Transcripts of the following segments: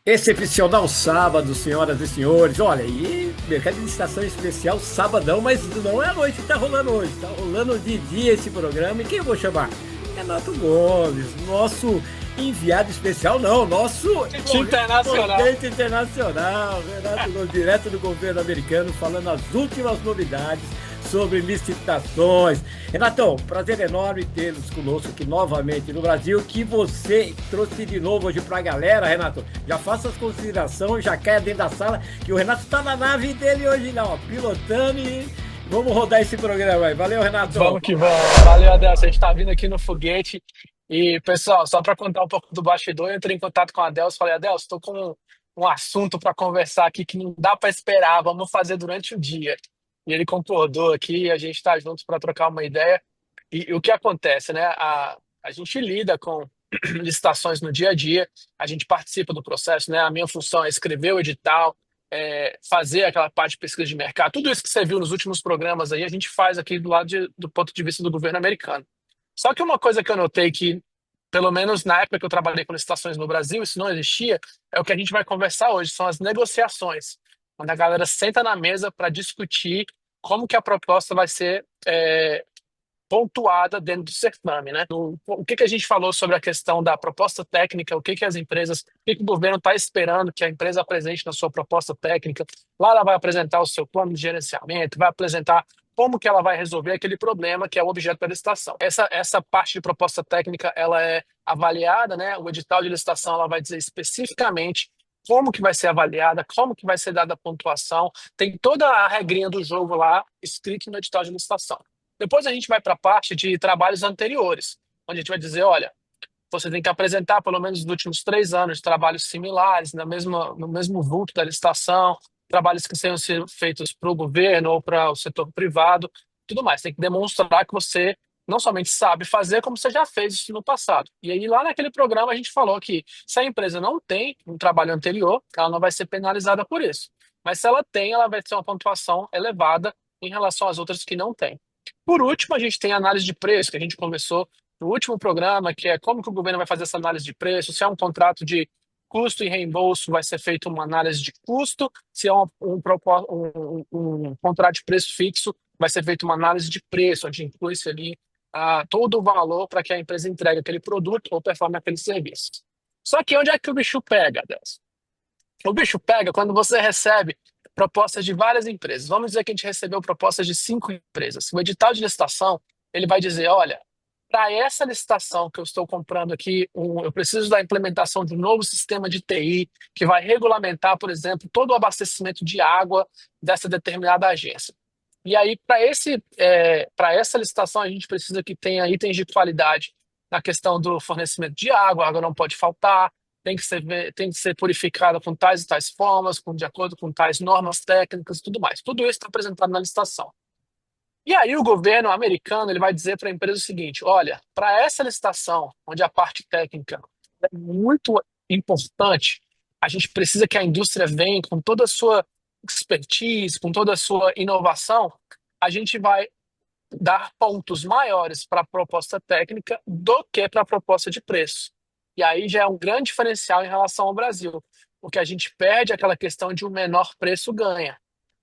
Excepcional sábado, senhoras e senhores. Olha, e mercado de licitação especial sabadão, mas não é a noite que tá rolando hoje, tá rolando de dia esse programa. E quem eu vou chamar? Renato Gomes, nosso enviado especial, não, nosso Internacional. correspondente internacional. Renato Gomes, direto do governo americano, falando as últimas novidades sobre licitações. Renatão, prazer enorme tê-los conosco aqui novamente no Brasil. Que você trouxe de novo hoje para a galera, Renato. Já faça as considerações, já caia dentro da sala, que o Renato está na nave dele hoje, não, ó, pilotando e vamos rodar esse programa aí. Valeu, Renato. Vamos que vamos. Valeu, Adelson. A gente está vindo aqui no foguete. E, pessoal, só para contar um pouco do bastidor, eu entrei em contato com a Adelson. Falei, Adelson, estou com um assunto para conversar aqui que não dá para esperar. Vamos fazer durante o dia. E ele concordou aqui. A gente está juntos para trocar uma ideia. E o que acontece, né? A gente lida com licitações no dia a dia, a gente participa do processo, né? A minha função é escrever o edital, fazer aquela parte de pesquisa de mercado. Tudo isso que você viu nos últimos programas aí, a gente faz aqui do ponto de vista do governo americano. Só que uma coisa que eu notei que, pelo menos na época que eu trabalhei com licitações no Brasil, isso não existia, é o que a gente vai conversar hoje, são as negociações, quando a galera senta na mesa para discutir como que a proposta vai ser pontuada dentro do certame, né? O que que a gente falou sobre a questão da proposta técnica, o que que as empresas, o que que o governo está esperando que a empresa apresente na sua proposta técnica. Lá ela vai apresentar o seu plano de gerenciamento, vai apresentar como que ela vai resolver aquele problema que é o objeto da licitação. Essa parte de proposta técnica, ela é avaliada, né? O edital de licitação, ela vai dizer especificamente como que vai ser avaliada, como que vai ser dada a pontuação, tem toda a regrinha do jogo lá escrito no edital de licitação. Depois a gente vai para a parte de trabalhos anteriores, onde a gente vai dizer, olha, você tem que apresentar pelo menos nos últimos 3 anos de trabalhos similares, no mesmo vulto da licitação, trabalhos que tenham sido feitos para o governo ou para o setor privado, tudo mais. Tem que demonstrar que você não somente sabe fazer, como você já fez isso no passado. E aí, lá naquele programa, a gente falou que se a empresa não tem um trabalho anterior, ela não vai ser penalizada por isso. Mas se ela tem, ela vai ter uma pontuação elevada em relação às outras que não têm. Por último, a gente tem a análise de preço, que a gente conversou no último programa, que é como que o governo vai fazer essa análise de preço, se é um contrato de custo e reembolso, vai ser feita uma análise de custo, se é um contrato de preço fixo, vai ser feita uma análise de preço, onde inclui-se ali todo o valor para que a empresa entregue aquele produto ou performe aquele serviço. Só que onde é que o bicho pega, Deus? O bicho pega quando você recebe propostas de várias empresas. Vamos dizer que a gente recebeu propostas de 5 empresas. O edital de licitação, ele vai dizer, olha, para essa licitação que eu estou comprando aqui, eu preciso da implementação de um novo sistema de TI que vai regulamentar, por exemplo, todo o abastecimento de água dessa determinada agência. E aí, para essa licitação, a gente precisa que tenha itens de qualidade na questão do fornecimento de água, a água não pode faltar, tem que ser purificada com tais e tais formas, de acordo com tais normas técnicas e tudo mais. Tudo isso está apresentado na licitação. E aí o governo americano ele vai dizer para a empresa o seguinte: olha, para essa licitação, onde a parte técnica é muito importante, a gente precisa que a indústria venha com toda a sua expertise, com toda a sua inovação, a gente vai dar pontos maiores para a proposta técnica do que para a proposta de preço. E aí já é um grande diferencial em relação ao Brasil, porque a gente perde aquela questão de o menor preço ganha.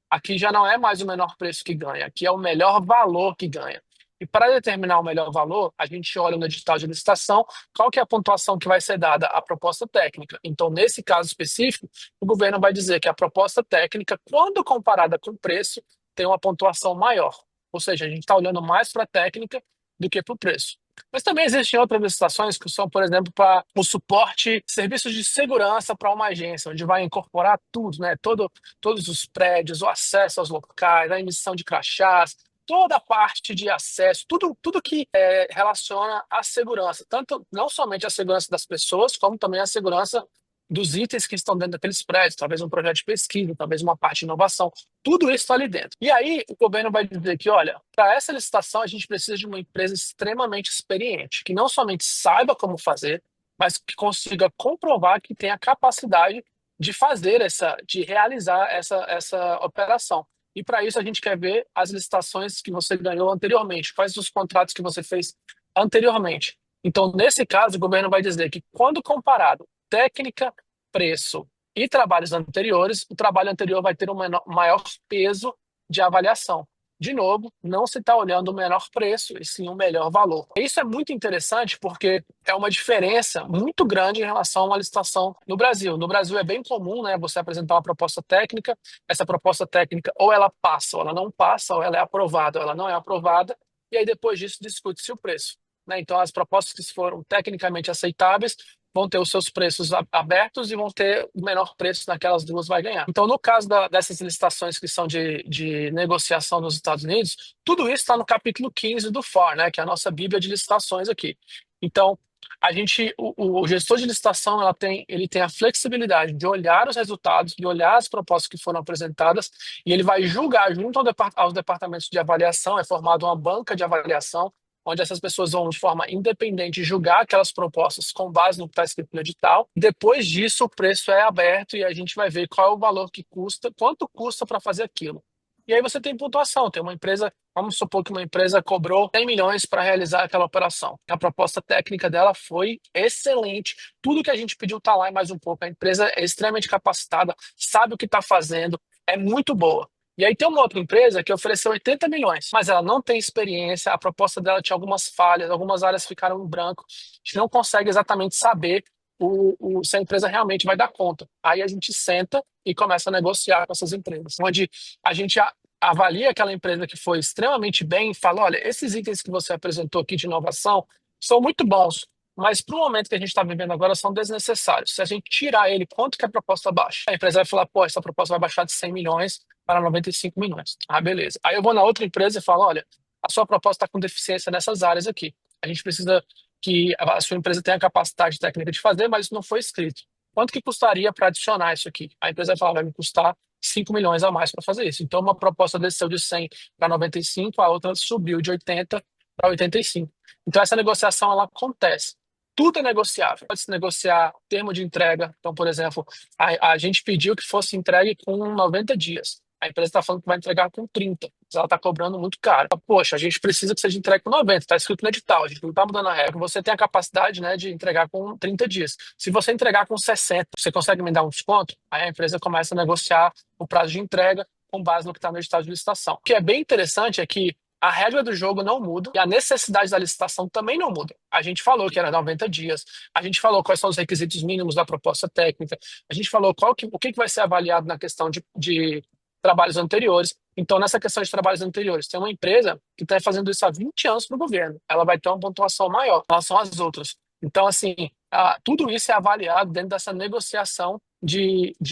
Aqui já não é mais o menor preço que ganha, aqui é o melhor valor que ganha. E para determinar o melhor valor, a gente olha no edital de licitação qual que é a pontuação que vai ser dada à proposta técnica. Então, nesse caso específico, o governo vai dizer que a proposta técnica, quando comparada com o preço, tem uma pontuação maior. Ou seja, a gente está olhando mais para a técnica do que para o preço. Mas também existem outras licitações que são, por exemplo, para o suporte, serviços de segurança para uma agência, onde vai incorporar tudo, né? Todos os prédios, o acesso aos locais, a emissão de crachás, toda a parte de acesso, tudo que relaciona à segurança, tanto não somente a segurança das pessoas, como também a segurança dos itens que estão dentro daqueles prédios, talvez um projeto de pesquisa, talvez uma parte de inovação, tudo isso está ali dentro. E aí o governo vai dizer que, olha, para essa licitação a gente precisa de uma empresa extremamente experiente, que não somente saiba como fazer, mas que consiga comprovar que tem a capacidade de realizar essa operação. E para isso a gente quer ver as licitações que você ganhou anteriormente, quais os contratos que você fez anteriormente. Então, nesse caso, o governo vai dizer que quando comparado técnica, preço e trabalhos anteriores, o trabalho anterior vai ter um maior peso de avaliação. De novo, não se está olhando o menor preço, e sim o melhor valor. Isso é muito interessante porque é uma diferença muito grande em relação a uma licitação no Brasil. No Brasil é bem comum, né, você apresentar uma proposta técnica, essa proposta técnica ou ela passa ou ela não passa, ou ela é aprovada ou ela não é aprovada, e aí depois disso discute-se o preço. Né? Então as propostas que foram tecnicamente aceitáveis vão ter os seus preços abertos e vão ter o menor preço naquelas duas vai ganhar. Então, no caso dessas licitações que são de negociação nos Estados Unidos, tudo isso está no capítulo 15 do FAR, né, que é a nossa Bíblia de licitações aqui. Então, o gestor de licitação ele tem a flexibilidade de olhar os resultados, de olhar as propostas que foram apresentadas, e ele vai julgar junto aos departamentos de avaliação, é formada uma banca de avaliação, onde essas pessoas vão, de forma independente, julgar aquelas propostas com base no que está escrito no edital. Depois disso, o preço é aberto e a gente vai ver qual é o valor que custa, quanto custa para fazer aquilo. E aí você tem pontuação, tem uma empresa, vamos supor que uma empresa cobrou 100 milhões para realizar aquela operação. A proposta técnica dela foi excelente, tudo que a gente pediu está lá e mais um pouco. A empresa é extremamente capacitada, sabe o que está fazendo, é muito boa. E aí tem uma outra empresa que ofereceu 80 milhões, mas ela não tem experiência, a proposta dela tinha algumas falhas, algumas áreas ficaram em branco. A gente não consegue exatamente saber se a empresa realmente vai dar conta. Aí a gente senta e começa a negociar com essas empresas, onde a gente avalia aquela empresa que foi extremamente bem e fala, olha, esses itens que você apresentou aqui de inovação são muito bons, mas para o momento que a gente está vivendo agora são desnecessários. Se a gente tirar ele, quanto que a proposta baixa? A empresa vai falar, pô, essa proposta vai baixar de 100 milhões para 95 milhões. Ah, beleza. Aí eu vou na outra empresa e falo, olha, a sua proposta está com deficiência nessas áreas aqui. A gente precisa que a sua empresa tenha a capacidade técnica de fazer, mas isso não foi escrito. Quanto que custaria para adicionar isso aqui? A empresa vai falar, vai me custar 5 milhões a mais para fazer isso. Então, uma proposta desceu de 100 para 95, a outra subiu de 80 para 85. Então, essa negociação, ela acontece. Tudo é negociável. Pode-se negociar termo de entrega. Então, por exemplo, a gente pediu que fosse entregue com 90 dias. A empresa está falando que vai entregar com 30. Mas ela está cobrando muito caro. Poxa, a gente precisa que seja entregue com 90. Está escrito no edital. A gente não está mudando a regra. Você tem a capacidade, né, de entregar com 30 dias. Se você entregar com 60, você consegue me dar um desconto? Aí a empresa começa a negociar o prazo de entrega com base no que está no edital de licitação. O que é bem interessante é que a regra do jogo não muda e a necessidade da licitação também não muda. A gente falou que era 90 dias, a gente falou quais são os requisitos mínimos da proposta técnica, a gente falou o que vai ser avaliado na questão de trabalhos anteriores. Então, nessa questão de trabalhos anteriores, tem uma empresa que está fazendo isso há 20 anos para o governo. Ela vai ter uma pontuação maior em relação às outras. Então, assim, tudo isso é avaliado dentro dessa negociação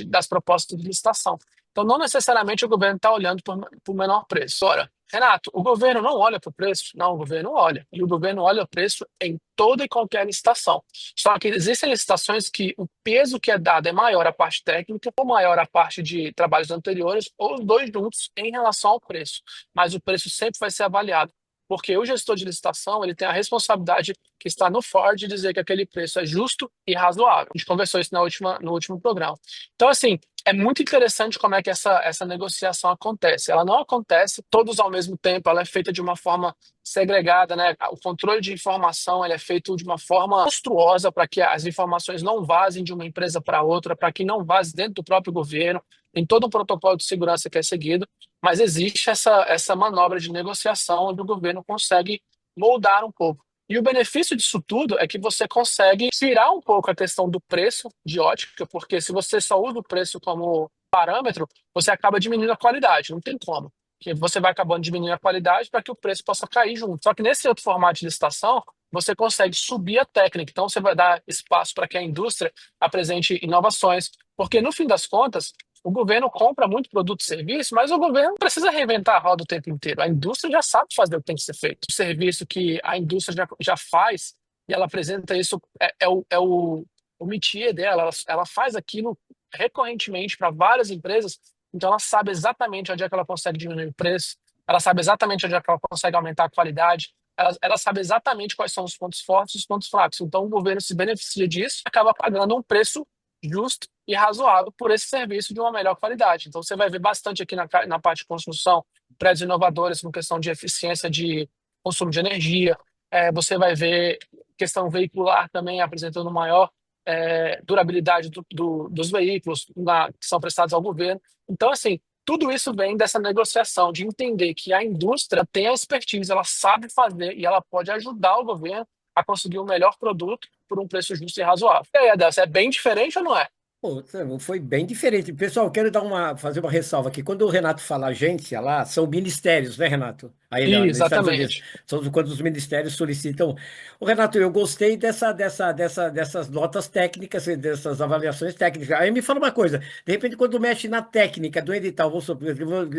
das propostas de licitação. Então, não necessariamente o governo está olhando por o menor preço. Ora, Renato, o governo não olha para o preço? Não, o governo olha. E o governo olha o preço em toda e qualquer licitação. Só que existem licitações que o peso que é dado é maior à parte técnica ou maior à parte de trabalhos anteriores, ou os dois juntos em relação ao preço. Mas o preço sempre vai ser avaliado. Porque o gestor de licitação ele tem a responsabilidade que está no FAR de dizer que aquele preço é justo e razoável. A gente conversou isso no último programa. Então, assim, é muito interessante como é que essa negociação acontece. Ela não acontece todos ao mesmo tempo, ela é feita de uma forma segregada, né? O controle de informação ele é feito de uma forma monstruosa para que as informações não vazem de uma empresa para outra, para que não vaze dentro do próprio governo. Tem todo um protocolo de segurança que é seguido, mas existe essa manobra de negociação onde o governo consegue moldar um pouco. E o benefício disso tudo é que você consegue tirar um pouco a questão do preço de ótica, porque se você só usa o preço como parâmetro, você acaba diminuindo a qualidade, não tem como. Porque você vai acabando diminuindo a qualidade para que o preço possa cair junto. Só que nesse outro formato de licitação, você consegue subir a técnica. Então, você vai dar espaço para que a indústria apresente inovações, porque no fim das contas, o governo compra muito produto e serviço, mas o governo não precisa reinventar a roda o tempo inteiro. A indústria já sabe fazer o que tem que ser feito. O serviço que a indústria já faz, e ela apresenta isso, o métier dela, ela faz aquilo recorrentemente para várias empresas, então ela sabe exatamente onde é que ela consegue diminuir o preço, ela sabe exatamente onde é que ela consegue aumentar a qualidade, ela sabe exatamente quais são os pontos fortes e os pontos fracos. Então o governo se beneficia disso, acaba pagando um preço justo e razoável por esse serviço de uma melhor qualidade. Então, você vai ver bastante aqui na parte de construção, prédios inovadores com questão de eficiência de consumo de energia. Você vai ver questão veicular também apresentando maior durabilidade dos veículos que são prestados ao governo. Então, assim, tudo isso vem dessa negociação, de entender que a indústria tem a expertise, ela sabe fazer e ela pode ajudar o governo a conseguir o melhor produto por um preço justo e razoável. E aí, Adelson, é bem diferente ou não é? Pô, foi bem diferente. Pessoal, quero fazer uma ressalva aqui. Quando o Renato fala agência lá, são ministérios, né, Renato? Aí lá nos Estados Unidos, Exatamente. são quando os ministérios solicitam. Ô, Renato, eu gostei dessas notas técnicas, e dessas avaliações técnicas. Aí me fala uma coisa: de repente, quando mexe na técnica do edital,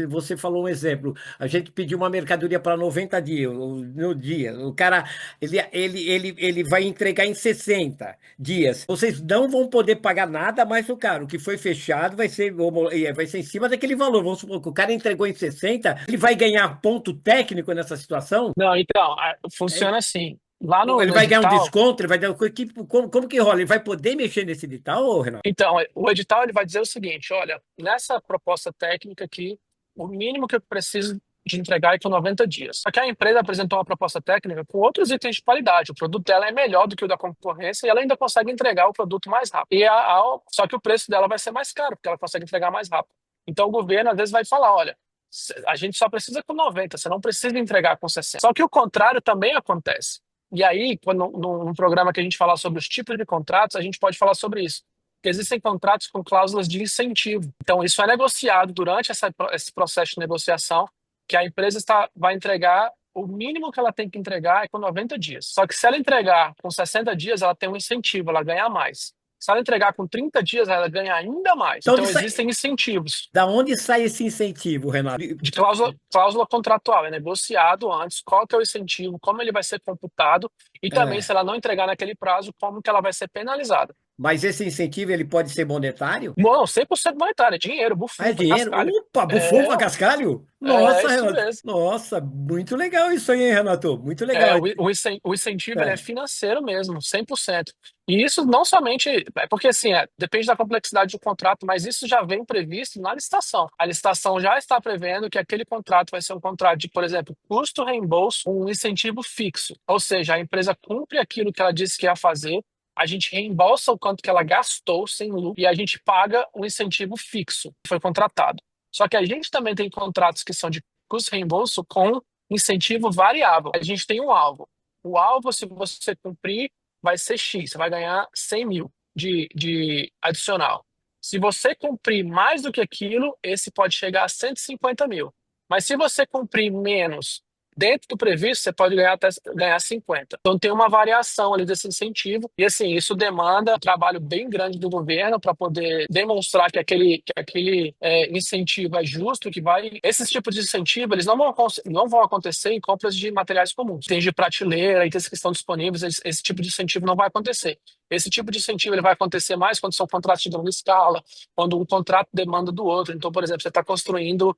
você falou um exemplo, a gente pediu uma mercadoria para 90 dias, no dia, o cara ele vai entregar em 60 dias. Vocês não vão poder pagar nada mais do cara. O que foi fechado vai ser em cima daquele valor. Vamos supor que o cara entregou em 60, ele vai ganhar ponto técnico nessa situação? Não, então, É, funciona assim. Lá Ele no vai ganhar um edital, desconto? Ele vai dar. Como que rola? Ele vai poder mexer nesse edital, ô, Renato? então, o edital ele vai dizer o seguinte: olha, nessa proposta técnica aqui, o mínimo que eu preciso de entregar é com 90 dias. Só que a empresa apresentou uma proposta técnica com outros itens de qualidade. O produto dela é melhor do que o da concorrência e ela ainda consegue entregar o produto mais rápido. Só que o preço dela vai ser mais caro, porque ela consegue entregar mais rápido. Então, o governo às vezes vai falar: olha, a gente só precisa com 90, você não precisa entregar com 60. Só que o contrário também acontece. E aí, quando, num programa que a gente falar sobre os tipos de contratos, a gente pode falar sobre isso. Porque existem contratos com cláusulas de incentivo. Então, isso é negociado durante esse processo de negociação, que a empresa vai entregar, o mínimo que ela tem que entregar é com 90 dias. Só que se ela entregar com 60 dias, ela tem um incentivo, ela ganha mais. Se ela entregar com 30 dias, ela ganha ainda mais. Então, Então, existem incentivos da onde sai esse incentivo, Renato? de cláusula contratual. É negociado antes qual que é o incentivo, como ele vai ser computado e também, se É, ela não entregar naquele prazo, como que ela vai ser penalizada. mas esse incentivo ele pode ser monetário? Não, 100% monetário, é dinheiro, Ah, é bufunfa, dinheiro? cascalho. Opa, bufunfa É, cascalho? é Nossa, isso Renato. mesmo. Nossa, muito legal isso aí, hein, Renato? Muito legal. O incentivo ele é É, financeiro mesmo, 100%. E isso não somente, porque assim, depende da complexidade do contrato, mas isso já vem previsto na licitação. A licitação já está prevendo que aquele contrato vai ser um contrato de, por exemplo, custo reembolso, um incentivo fixo. Ou seja, a empresa cumpre aquilo que ela disse que ia fazer, a gente reembolsa o quanto que ela gastou sem lucro e a gente paga um incentivo fixo que foi contratado. Só que a gente também tem contratos que são de custo reembolso com incentivo variável. A gente tem um alvo. O alvo, se você cumprir, vai ser X. Você vai ganhar 100 mil de adicional. Se você cumprir mais do que aquilo, esse pode chegar a 150 mil. Mas se você cumprir menos dentro do previsto, você pode ganhar até ganhar 50. Então tem uma variação ali desse incentivo. E assim, isso demanda um trabalho bem grande do governo para poder demonstrar que aquele incentivo é justo, que vai. Esses tipos de incentivo, eles não vão acontecer em compras de materiais comuns. Itens de prateleira, itens que estão disponíveis, esse tipo de incentivo não vai acontecer. Esse tipo de incentivo ele vai acontecer mais quando são contratos de grande escala, quando um contrato demanda do outro. Então, por exemplo, você está construindo,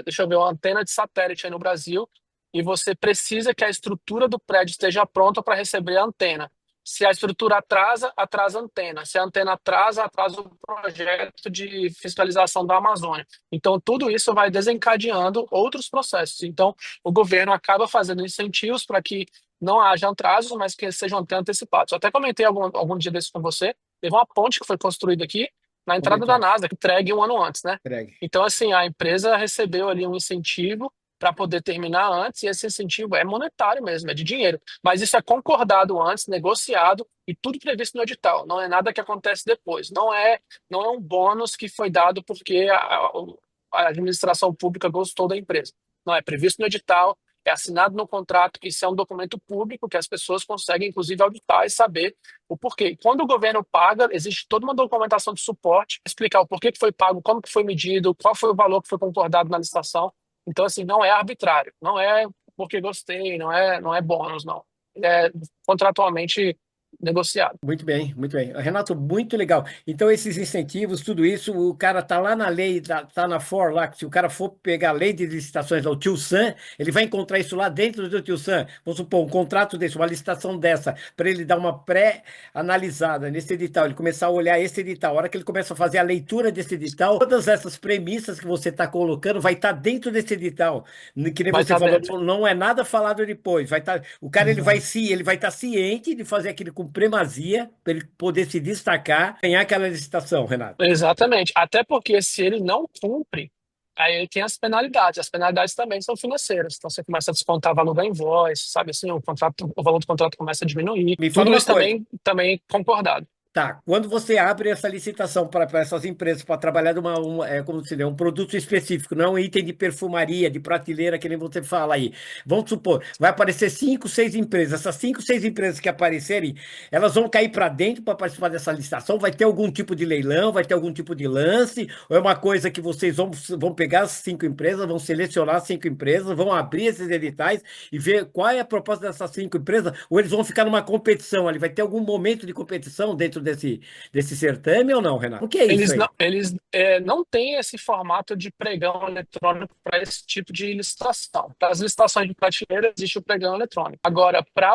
deixa eu ver, uma antena de satélite aí no Brasil e você precisa que a estrutura do prédio esteja pronta para receber a antena. Se a estrutura atrasa, atrasa a antena. Se a antena atrasa, atrasa o projeto de fiscalização da Amazônia. Então, tudo isso vai desencadeando outros processos. Então, o governo acaba fazendo incentivos para que não haja atrasos, mas que sejam até antecipados. Eu até comentei algum dia desse com você, teve uma ponte que foi construída aqui na entrada da comentou. NASA, que entregue um ano antes, né? Entregue. Então, assim, a empresa recebeu ali um incentivo para poder terminar antes, e esse incentivo é monetário mesmo, é de dinheiro. Mas isso é concordado antes, negociado e tudo previsto no edital. Não é nada que acontece depois. Não é um bônus que foi dado porque a administração pública gostou da empresa. Não, é previsto no edital, é assinado no contrato, isso é um documento público que as pessoas conseguem, inclusive, auditar e saber o porquê. Quando o governo paga, existe toda uma documentação de suporte, explicar o porquê que foi pago, como que foi medido, qual foi o valor que foi concordado na licitação. Então, assim, não é arbitrário, não é porque gostei, não é bônus, não. É contratualmente negociado. Muito bem, muito bem. Renato, muito legal. Então, esses incentivos, tudo isso, o cara tá lá na lei, tá na FOR lá, que se o cara for pegar a lei de licitações do Tio Sam, ele vai encontrar isso lá dentro do Tio Sam. Vamos supor, um contrato desse, uma licitação dessa, para ele dar uma pré-analisada nesse edital, ele começar a olhar esse edital. A hora que ele começa a fazer a leitura desse edital, todas essas premissas que você está colocando vai estar dentro desse edital. Que nem Vai você estar falou, dentro. não é nada falado depois. Vai estar, o cara ele vai estar ciente de fazer aquele com primazia para ele poder se destacar, ganhar aquela licitação, Renato. Exatamente. Até porque se ele não cumpre, aí ele tem as penalidades. As penalidades também são financeiras. Então você começa a descontar o valor da invoice, sabe assim, o valor do contrato começa a diminuir. Me fala Tudo uma isso coisa. também concordado. Tá, quando você abre essa licitação para essas empresas para trabalhar como se diz, um produto específico, não é um item de perfumaria, de prateleira, que nem você fala aí. Vamos supor, vai aparecer cinco, seis empresas. Essas cinco, seis empresas que aparecerem, elas vão cair para dentro para participar dessa licitação. Vai ter algum tipo de leilão, vai ter algum tipo de lance, ou é uma coisa que vocês vão pegar as cinco empresas, vão selecionar as cinco empresas, vão abrir esses editais e ver qual é a proposta dessas cinco empresas, ou eles vão ficar numa competição ali. Vai ter algum momento de competição dentro desse certame ou não, Renato? O que é isso aí? Eles não têm esse formato de pregão eletrônico para esse tipo de licitação. Para as licitações de prateleira, existe o pregão eletrônico. Agora, para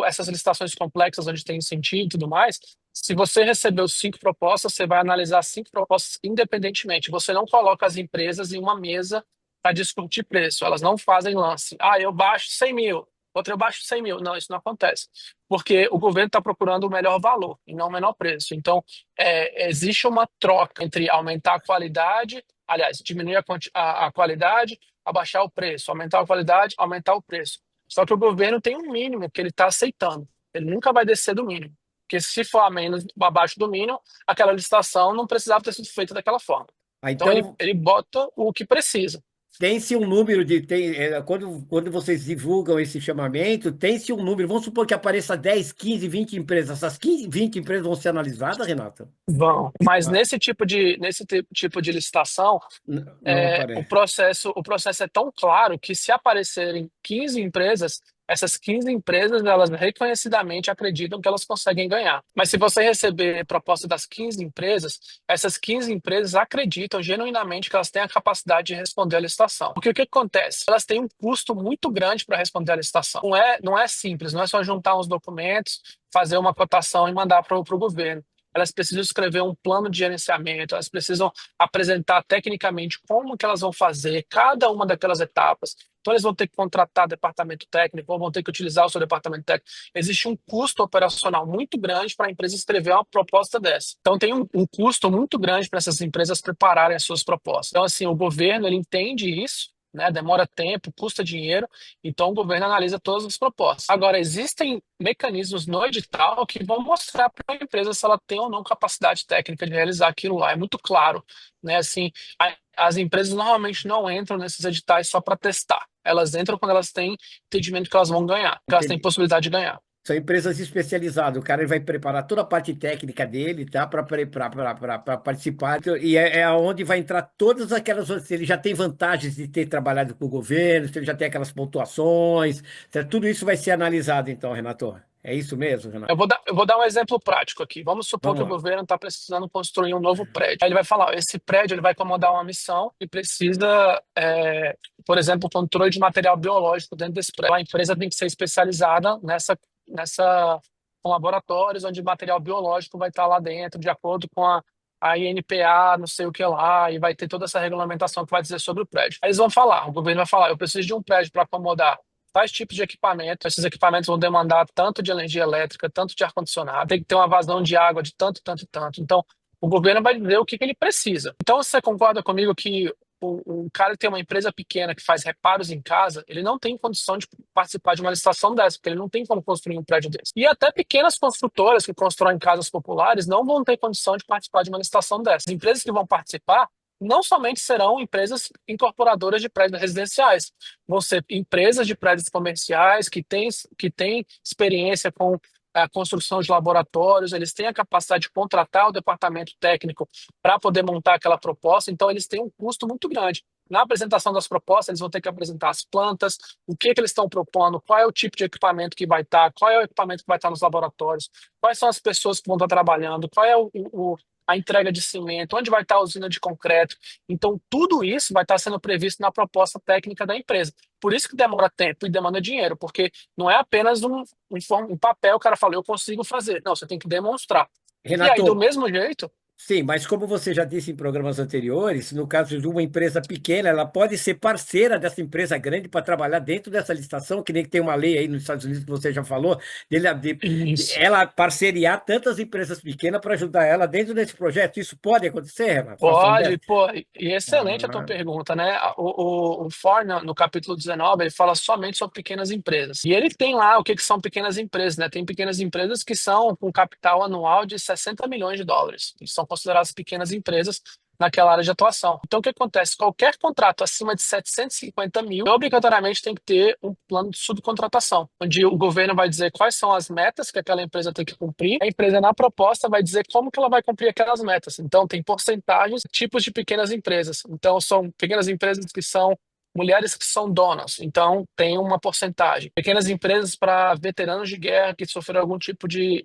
essas licitações complexas, onde tem incentivo e tudo mais, se você recebeu cinco propostas, você vai analisar cinco propostas independentemente. Você não coloca as empresas em uma mesa para discutir preço. Elas não fazem lance. Ah, eu baixo 100 mil, outra eu baixo 100 mil. Não, isso não acontece. Porque o governo está procurando o melhor valor e não o menor preço. Então, existe uma troca entre aumentar a qualidade, aliás, diminuir a qualidade, abaixar o preço, aumentar a qualidade, aumentar o preço. Só que o governo tem um mínimo que ele está aceitando. Ele nunca vai descer do mínimo. Porque se for a menos, abaixo do mínimo, aquela licitação não precisava ter sido feita daquela forma. Ah, Então, ele, então, ele bota o que precisa. tem-se um número quando vocês divulgam esse chamamento, tem-se um número. Vamos supor que apareça 10, 15, 20 empresas. Essas 15, 20 empresas vão ser analisadas, Renato? Vão. Mas Ah, nesse tipo de licitação, não o aparece. processo é tão claro que se aparecerem 15 empresas, essas 15 empresas, elas reconhecidamente acreditam que elas conseguem ganhar. Mas se você receber proposta das 15 empresas, essas 15 empresas acreditam genuinamente que elas têm a capacidade de responder à licitação. Porque o que acontece? Elas têm um custo muito grande para responder à licitação. Não é simples, não é só juntar uns documentos, fazer uma cotação e mandar para o governo. Elas precisam escrever um plano de gerenciamento, elas precisam apresentar tecnicamente como que elas vão fazer cada uma daquelas etapas. Então, eles vão ter que contratar departamento técnico, ou vão ter que utilizar o seu departamento técnico. Existe um custo operacional muito grande para a empresa escrever uma proposta dessa. Então, tem um custo muito grande para essas empresas prepararem as suas propostas. Então, assim, o governo, ele entende isso, né? Demora tempo, custa dinheiro, então o governo analisa todas as propostas. Agora, existem mecanismos no edital que vão mostrar para a empresa se ela tem ou não capacidade técnica de realizar aquilo lá. É muito claro, né? Assim, as empresas normalmente não entram nesses editais só para testar. Elas entram quando elas têm entendimento que elas vão ganhar, que elas têm Entendi. possibilidade de ganhar. São empresas especializadas. O cara ele vai preparar toda a parte técnica dele, tá? Para participar. Então, e é onde vai entrar todas aquelas. Se ele já tem vantagens de ter trabalhado com o governo, se ele já tem aquelas pontuações. Tudo isso vai ser analisado, então, Renato. É isso mesmo, Renato? Eu vou dar um exemplo prático aqui. Vamos supor que Vamos o lá. governo está precisando construir um novo prédio. Aí ele vai falar, ó, esse prédio ele vai comandar uma missão e precisa, por exemplo, controle de material biológico dentro desse prédio. A empresa tem que ser especializada com laboratórios onde material biológico vai estar lá dentro, de acordo com a INPA, não sei o que lá, e vai ter toda essa regulamentação que vai dizer sobre o prédio. Aí eles vão falar, o governo vai falar, eu preciso de um prédio para acomodar tais tipos de equipamento. Esses equipamentos vão demandar tanto de energia elétrica, tanto de ar-condicionado, tem que ter uma vazão de água de tanto, tanto, tanto. Então, o governo vai dizer o que ele precisa. Então, você concorda comigo que o cara que tem uma empresa pequena que faz reparos em casa, ele não tem condição de participar de uma licitação dessa, porque ele não tem como construir um prédio desse. E até pequenas construtoras que constroem casas populares não vão ter condição de participar de uma licitação dessa. As empresas que vão participar não somente serão empresas incorporadoras de prédios residenciais, vão ser empresas de prédios comerciais que têm experiência com a construção de laboratórios, eles têm a capacidade de contratar o departamento técnico para poder montar aquela proposta, então eles têm um custo muito grande. Na apresentação das propostas, eles vão ter que apresentar as plantas, o que eles estão propondo, qual é o tipo de equipamento que vai estar, qual é o equipamento que vai estar nos laboratórios, quais são as pessoas que vão estar trabalhando, qual é a entrega de cimento, onde vai estar a usina de concreto. Então, tudo isso vai estar sendo previsto na proposta técnica da empresa. Por isso que demora tempo e demanda dinheiro, porque não é apenas um papel, o cara fala, eu consigo fazer. Não, você tem que demonstrar. E aí, do Renato, mesmo jeito. Sim, mas como você já disse em programas anteriores, no caso de uma empresa pequena, ela pode ser parceira dessa empresa grande para trabalhar dentro dessa licitação, que nem que tem uma lei aí nos Estados Unidos que você já falou, de Isso. ela parceriar tantas empresas pequenas para ajudar ela dentro desse projeto. Isso pode acontecer, Renato? Situação Pode, dessa? pô, e excelente a tua Ah, pergunta, né? O Ford, no capítulo 19, ele fala somente sobre pequenas empresas. E ele tem lá o que que são pequenas empresas, né? Tem pequenas empresas que são com capital anual de 60 milhões de dólares. E são consideradas pequenas empresas naquela área de atuação. Então, o que acontece? Qualquer contrato acima de 750 mil, obrigatoriamente tem que ter um plano de subcontratação, onde o governo vai dizer quais são as metas que aquela empresa tem que cumprir. A empresa, na proposta, vai dizer como que ela vai cumprir aquelas metas. Então, tem porcentagens, tipos de pequenas empresas. Então, são pequenas empresas que são mulheres que são donas, então tem uma porcentagem. Pequenas empresas para veteranos de guerra que sofreram algum tipo de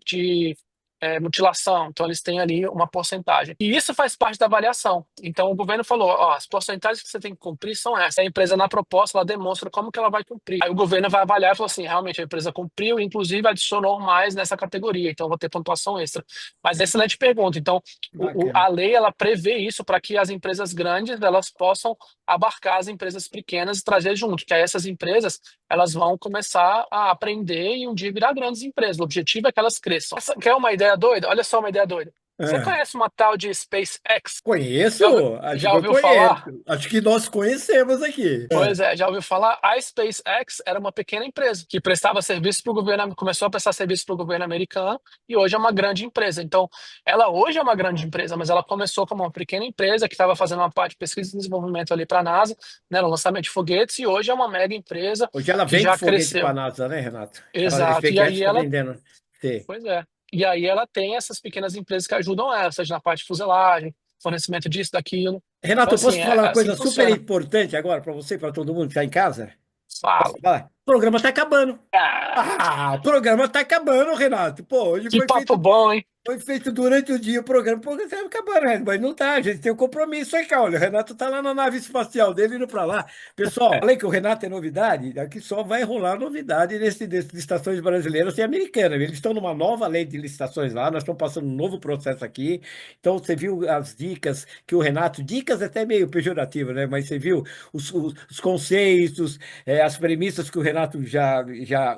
mutilação, então eles têm ali uma porcentagem. E isso faz parte da avaliação. Então o governo falou, ó, as porcentagens que você tem que cumprir são essas. A empresa na proposta, ela demonstra como que ela vai cumprir. Aí o governo vai avaliar e falou assim, realmente a empresa cumpriu, inclusive adicionou mais nessa categoria, então vou ter pontuação extra. Mas excelente pergunta. Então bacana. a lei, ela prevê isso para que as empresas grandes, elas possam abarcar as empresas pequenas e trazer junto, que aí essas empresas, elas vão começar a aprender e um dia virar grandes empresas. O objetivo é que elas cresçam. Quer uma ideia doida? Olha só uma ideia doida. Você Ah, conhece uma tal de SpaceX? conheço, Já ouviu, acho já que eu ouviu conheço. falar? Acho que nós conhecemos aqui. Pois é, já ouviu falar? A SpaceX era uma pequena empresa que prestava serviço para o governo, começou a prestar serviço para o governo americano e hoje é uma grande empresa. Então, ela hoje é uma grande empresa, mas ela começou como uma pequena empresa que estava fazendo uma parte de pesquisa e desenvolvimento ali para a NASA, né, no lançamento de foguetes, e hoje é uma mega empresa Hoje ela que vende já foguete para a cresceu. NASA, né, Renato? Ela, a Exato. E SpaceX aí está ela, vendendo. Sim. pois é. E aí ela tem essas pequenas empresas que ajudam ela, seja na parte de fuselagem, fornecimento disso, daquilo. Então, Renato, eu assim, posso é falar uma assim coisa que super funciona. importante agora para você e para todo mundo que está em casa? Fala. Posso falar? O programa está acabando. Ah, Ah, o programa está acabando, Renato. Pô, hoje que papo bom, hein? foi feito durante o dia o programa. Pô, você vai acabar, né? Mas não tá, a gente tem um compromisso aí, cara. Olha, o Renato tá lá na nave espacial dele indo para lá. Pessoal, falei que o Renato é novidade, aqui só vai rolar novidade nesse licitações brasileiras e americanas. Eles estão numa nova lei de licitações lá, nós estamos passando um novo processo aqui. Então, você viu as dicas que o Renato, dicas até meio pejorativas, né? Mas você viu os conceitos, as premissas que o Renato já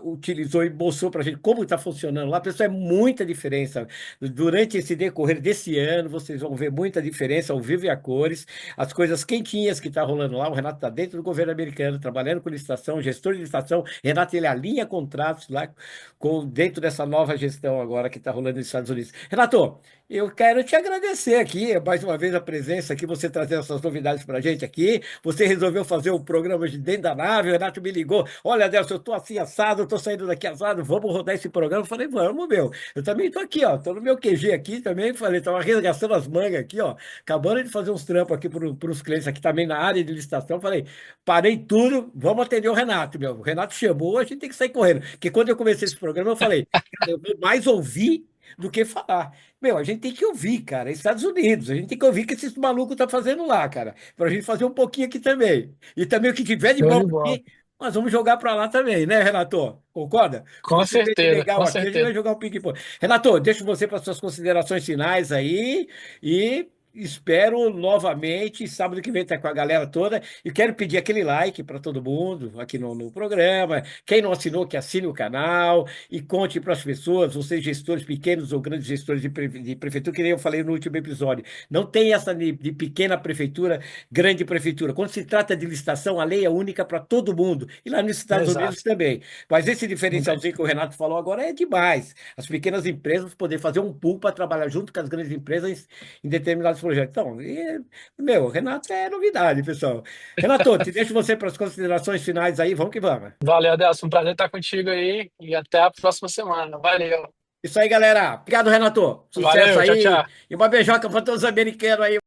utilizou e mostrou para a gente como está funcionando lá. Pessoal, é muita diferença. Durante esse decorrer desse ano, vocês vão ver muita diferença ao vivo e a cores. As coisas quentinhas que está rolando lá. O Renato está dentro do governo americano, trabalhando com licitação, gestor de licitação. Renato, ele alinha contratos lá dentro dessa nova gestão agora que está rolando nos Estados Unidos. Renato, eu quero te agradecer aqui, mais uma vez, a presença aqui, você trazer essas novidades para a gente aqui. Você resolveu fazer o programa de dentro da nave, o Renato me ligou. Olha, Adelson, eu estou assim assado, estou saindo daqui assado, vamos rodar esse programa. Eu falei, vamos, meu. Eu também estou aqui, ó, estou no meu QG aqui também. Falei, estava arregaçando as mangas aqui, ó, acabando de fazer uns trampos aqui para os clientes aqui também na área de licitação. Falei, parei tudo, vamos atender o Renato, meu. O Renato chamou, a gente tem que sair correndo. Porque quando eu comecei esse programa, eu falei, cara, eu vou mais ouvir do que falar. Meu, a gente tem que ouvir, cara. Estados Unidos, a gente tem que ouvir o que esses malucos estão fazendo lá, cara. Para a gente fazer um pouquinho aqui também. E também o que tiver de Show bom de bola. aqui, nós vamos jogar para lá também, né, Renato? Concorda? O que Com você vê de certeza, legal com aqui, a gente vai certeza. jogar um pique-ponto. Renato, deixo você para suas considerações finais aí e espero novamente, sábado que vem tá com a galera toda. E quero pedir aquele like para todo mundo aqui no programa. Quem não assinou, que assine o canal e conte para as pessoas, vocês gestores pequenos ou grandes gestores de prefeitura, que nem eu falei no último episódio. Não tem essa de pequena prefeitura, grande prefeitura. Quando se trata de licitação, a lei é única para todo mundo. E lá nos Estados Unidos Exato. também. Mas esse diferencialzinho que o Renato falou agora é demais. As pequenas empresas poder fazer um pool para trabalhar junto com as grandes empresas em determinados projetos. Então, meu, Renato é novidade, pessoal. Renato, te deixo você para as considerações finais aí. Vamos que vamos. Valeu, Adelson. Um prazer estar contigo aí e até a próxima semana. Valeu. Isso aí, galera. Obrigado, Renato. Sucesso Valeu, tchau, aí. tchau. E uma beijoca para todos os americanos aí.